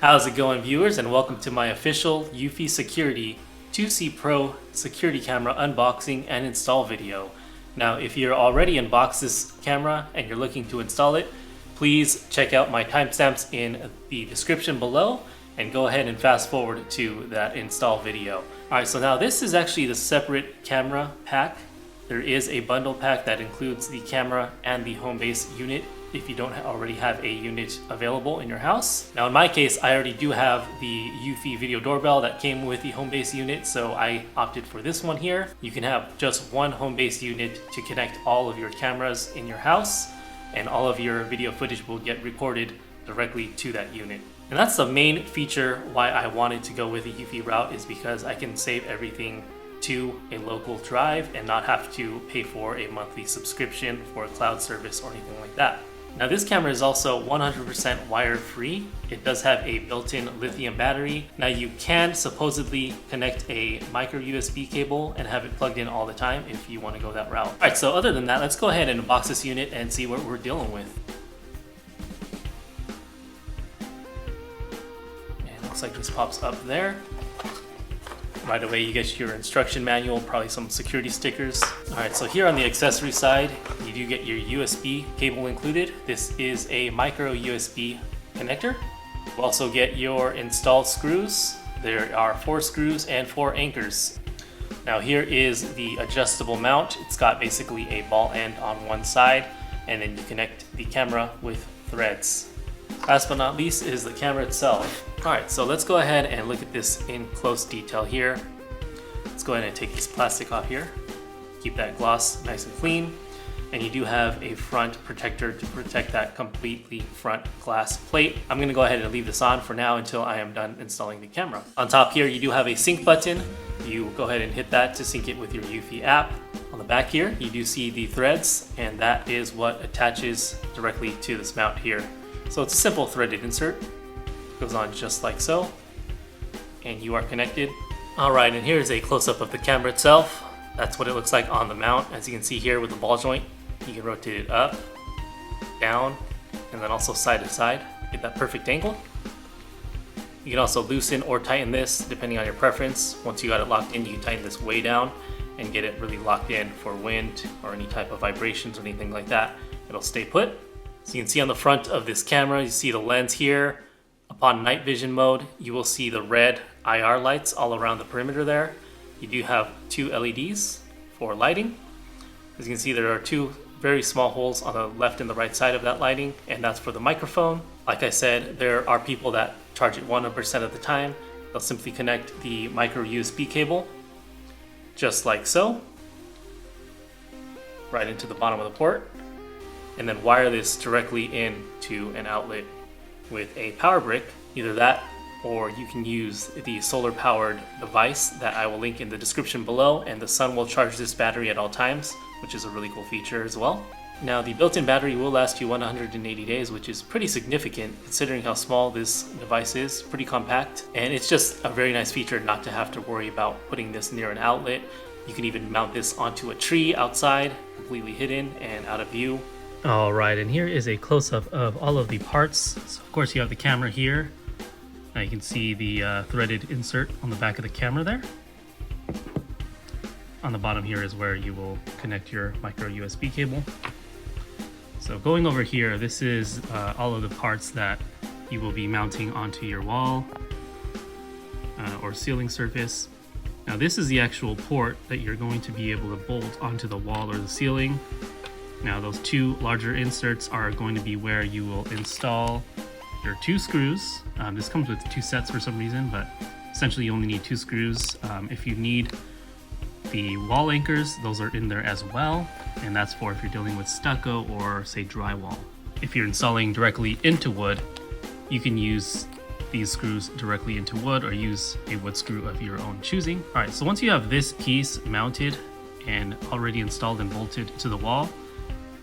How's it going, viewers, and welcome to my official Eufy Security 2C Pro security camera unboxing and install video. Now, if you're already unboxed this camera and you're looking to install it, please check out my timestamps in the description below and go ahead and fast forward to that install video. Alright, so now this is actually the separate camera pack. There is a bundle pack that includes the camera and the home base unit if you don't already have a unit available in your house. Now in my case, I already do have the Eufy video doorbell that came with the home base unit, so I opted for this one here. You can have just one home base unit to connect all of your cameras in your house, and all of your video footage will get recorded directly to that unit. And that's the main feature why I wanted to go with the Eufy route, is because I can save everything to a local drive and not have to pay for a monthly subscription for a cloud service or anything like that. Now this camera is also 100% wire free. It does have a built-in lithium battery. Now you can supposedly connect a micro USB cable and have it plugged in all the time if you want to go that route. Alright, so other than that, let's go ahead and unbox this unit and see what we're dealing with. And it looks like this pops up there. Right away you get your instruction manual, probably some security stickers. Alright, so here on the accessory side, you do get your USB cable included. This is a micro USB connector. You also get your installed screws. There are 4 screws and 4 anchors. Now here is the adjustable mount. It's got basically a ball end on one side, and then you connect the camera with threads. Last but not least is the camera itself. Alright, so let's go ahead and look at this in close detail here. Let's go ahead and take this plastic off here. Keep that gloss nice and clean. And you do have a front protector to protect that completely front glass plate. I'm going to go ahead and leave this on for now until I am done installing the camera. On top here, you do have a sync button. You go ahead and hit that to sync it with your Eufy app. On the back here, you do see the threads, and that is what attaches directly to this mount here. So it's a simple threaded insert. Goes on just like so, and you are connected. Alright, and here's a close-up of the camera itself. That's what it looks like on the mount. As you can see here with the ball joint, you can rotate it up, down, and then also side to side. Get that perfect angle. You can also loosen or tighten this depending on your preference. Once you got it locked in, you can tighten this way down and get it really locked in for wind or any type of vibrations or anything like that. It'll stay put. So you can see on the front of this camera, you see the lens here. Upon night vision mode, you will see the red IR lights all around the perimeter there. You do have 2 LEDs for lighting. As you can see, there are 2 very small holes on the left and the right side of that lighting, and that's for the microphone. Like I said, there are people that charge it 100% of the time. They'll simply connect the micro USB cable, just like so, right into the bottom of the port, and then wire this directly into an outlet with a power brick. Either that, or you can use the solar powered device that I will link in the description below, and the sun will charge this battery at all times, which is a really cool feature as well. Now the built-in battery will last you 180 days, which is pretty significant considering how small this device is, pretty compact, and it's just a very nice feature not to have to worry about putting this near an outlet. You can even mount this onto a tree outside, completely hidden and out of view. Alright, and here is a close-up of all of the parts. So of course you have the camera here. Now you can see the threaded insert on the back of the camera there. On the bottom here is where you will connect your micro USB cable. So going over here, this is all of the parts that you will be mounting onto your wall or ceiling surface. Now this is the actual port that you're going to be able to bolt onto the wall or the ceiling. Now those 2 larger inserts are going to be where you will install your 2 screws. This comes with 2 sets for some reason, but essentially you only need 2 screws. If you need the wall anchors, those are in there as well, and that's for if you're dealing with stucco or say drywall. If you're installing directly into wood, you can use these screws directly into wood or use a wood screw of your own choosing. Alright, so once you have this piece mounted and already installed and bolted to the wall,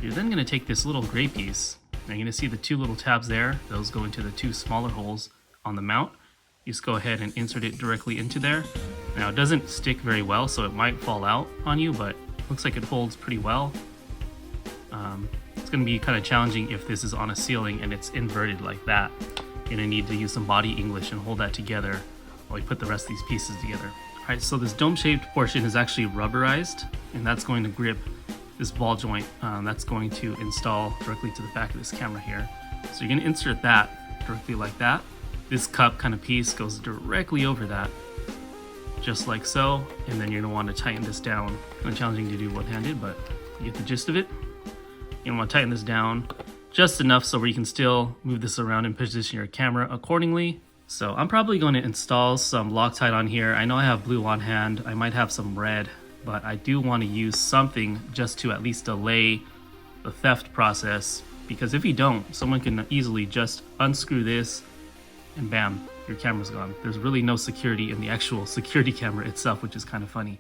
you're then going to take this little gray piece. Now you're going to see the 2 little tabs there. Those go into the 2 smaller holes on the mount. You just go ahead and insert it directly into there. Now it doesn't stick very well, so it might fall out on you, but looks like it holds pretty well. It's going to be kind of challenging if this is on a ceiling and it's inverted like that. you're gonna need to use some body English and hold that together while we put the rest of these pieces together. Alright, so this dome-shaped portion is actually rubberized, and that's going to grip this ball joint. That's going to install directly to the back of this camera here. So you're gonna insert that directly like that. This cup kind of piece goes directly over that, just like so, and then you're gonna want to tighten this down. Kind of challenging to do one-handed, but you get the gist of it. You're gonna want to tighten this down just enough so where you can still move this around and position your camera accordingly. So I'm probably going to install some Loctite on here. I know I have blue on hand, I might have some red, but I do want to use something just to at least delay the theft process, because if you don't, someone can easily just unscrew this and bam, your camera's gone. There's really no security in the actual security camera itself, which is kind of funny.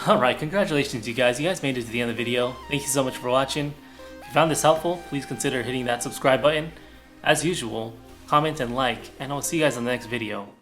Alright, congratulations you guys. You guys made it to the end of the video. Thank you so much for watching. If you found this helpful, please consider hitting that subscribe button. As usual, comment and like, and I'll see you guys in the next video.